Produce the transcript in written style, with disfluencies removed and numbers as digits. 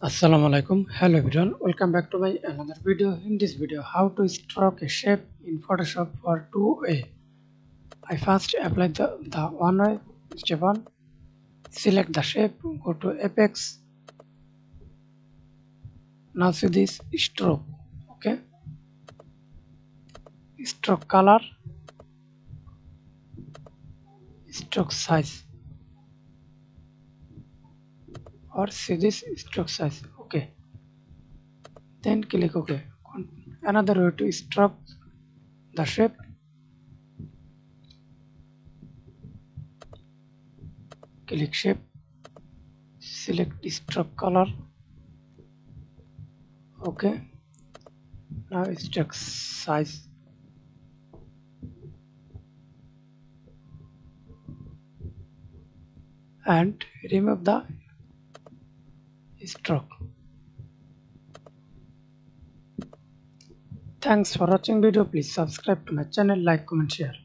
Assalamu alaikum. Hello everyone. Welcome back to my another video. In this video, how to stroke a shape in Photoshop for 2A. I first apply the one way. Step 1. Select the shape. Go to Apex. Now see this stroke. Okay. Stroke color. Stroke size. Or see this stroke size. Okay. Then click OK. Another way to stroke the shape. Click shape. Select stroke color. Okay. Now stroke size. And remove the stroke. Thanks for watching video. Please subscribe to my channel, like, comment, share.